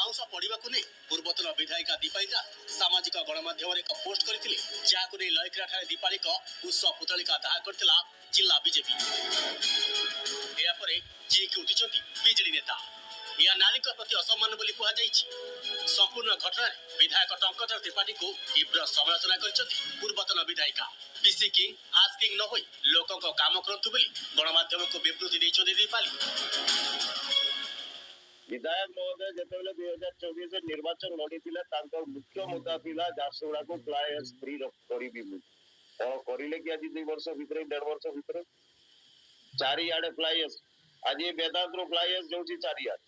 पाउस पड़ाकू नहीं पूर्वतन विधायिका दीपालिका सामाजिक गणमाध्यम एक पोस्ट करते जहां लयक्रा दीपाली पुष्प पुतलिका दाह करथिला जिला बीजेपी चीक उठी बीजेडी नेता यह नारी प्रति असम्मान बोली कहुई। संपूर्ण घटना विधायक टंकधर त्रिपाठी को तीव्र समालोचना कर पूर्वतन विधायिका पीसी किंग आस्किंग न होई लोकों को काम करंतु बोली गणमाध्यम को विवृत्ति देइछों दीपाली। विधायक महोदय जितेबाला 2024 निर्वाचन लड़ी मुख्य मुद्दा था झारसुगुड़ा को फ्लाई एश फ्री करी करें कि आज 2 वर्ष भितर 1.5 वर्ष भितर चारिआडे फ्लाई एश आज वेदांत फ्लाई एश जाऊँगी चारिआडे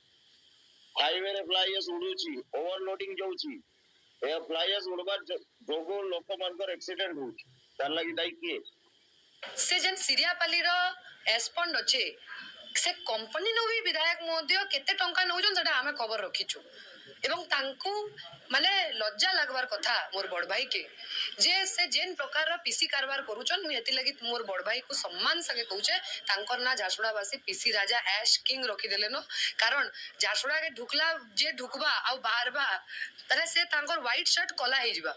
हाईवे रे फ्लाई एश उड़ूची ओवरलोडिंग जाऊँगी फ्लाई एश उड़बार जोगो लोक मानकर एक्सीडेंट होउची तार लागि दाई किए से जन सिरियापाली रो एस्पॉन्ड अच्छे से कंपनी नो भी विधायक महोदय केते टंका नौजन सेटा आमे खबर रखिछु एवं तांकू माने लज्जा लागबार कथा मोर बड़ भाई के जे से जेन प्रकार पीसी कारबार करूचन मु एति लागि मोर बड़ भाई को सम्मान संगे कहूचे तांकर ना झारसुड़ावासी पीसी राजा ऐश किंग रखी देले न कारण झारसुड़ा के ढुकला जे ढुकबा आ बाहरबा तरे से तांकर व्हाइट शर्ट कला हे जिबा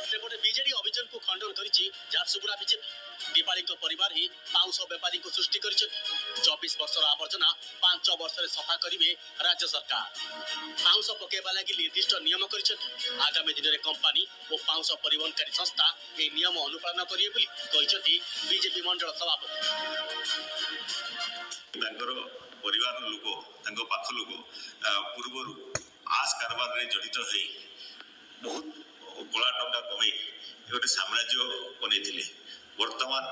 सेपटे बीजेडी अभियान को खंडन करिछि झारसुगुड़ा बीजेपी दीपाली परिवार ही पाउस व्यापारी को सृष्टि कर 24 वर्षर आवर्जना 5 वर्ष सफा करेंगे राज्य सरकार पाउस पकेबा लगी निर्दिष्ट नियम कर आगामी दिन में कंपानी और पाउस परिवहनकारी संस्था ये नियम अनुपालन करेंगे बीजेपी मंडल सभापति परिवार लोक पाख लोक पूर्व आज कारबार में जड़ित हो बहुत कला टंका कमे गोटे साम्राज्य बनई वर्तमान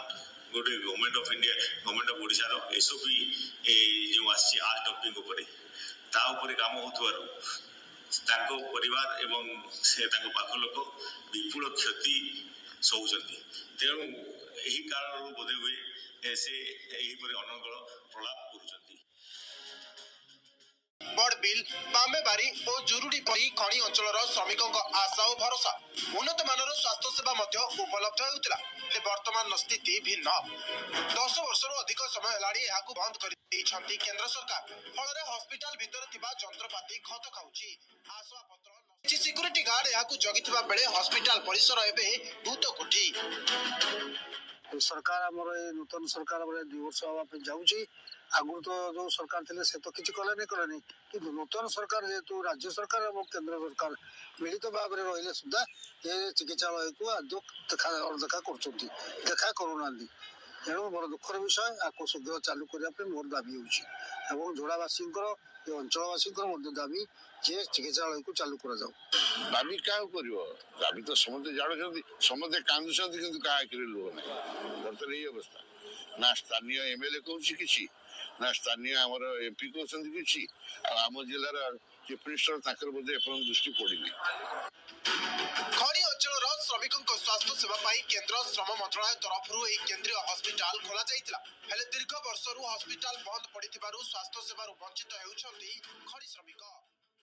गोटे government of India government of Odisha रो एसओपी जो आसी आज डंपिंग उपरे ता उपरे काम होतवारो ताको परिवार एवं से ताको पाख लोक विपुल क्षति सहउचंती तेणु एही कारण बोधे हुए से एही परे अनगल प्रलाप करूचंती। बड़ बिल बामेबारी और जुरुडी परी खणी अंचल श्रमिकों आशा और भरोसा उन्नत मानर स्वास्थ्य सेवा उपलब्ध होता वर्तमान स्थिति भिन्न 10 वर्ष अधिक समय है बंद कर केंद्र सरकार फल हॉस्पिटल भीतर जंत्रपाति खत खाऊची आशा पत्र सिक्यूरीटी गार्ड यहाँ जगी बेले हॉस्पिटल परिसर एवं भूत कोठी सरकार आमर नूतन सरकार 2 वर्ष हवा जाऊँगी आगु तो जो सरकार थे से तो किसी कले कि नूतन सरकार जेहेतु राज्य सरकार और केंद्र सरकार मिलित भाव में रही सुधा ये चिकित्सालय को आदौ देखा करूना तेणु मोर दुखर विषय आपको शीघ्र चालू करने मोर दाबी हो जोड़ावासी अंचलवासी दाबी जे चिकित्सालय को चालू कर दाबी क्या कर दाबी तो समस्ते जानते समस्ते कांदुंट कि क्या लुह ना बर्तमान यही अवस्था ना स्थानीय एमएलए कौन कि ना स्थानीय आमर एमपी कहते कि आम जिलार चीफ मिनिस्टर बोधे एपर्यंत दृष्टि पड़नी खणी अंचल श्रमिकों स्वास्थ्य सेवा केंद्र श्रम मंत्रालय तरफ केंद्रीय हॉस्पिटल खोल दीर्घ वर्ष हॉस्पिटल बंद पड़ी स्वास्थ्य सेवा वंचित होती खणी श्रमिक।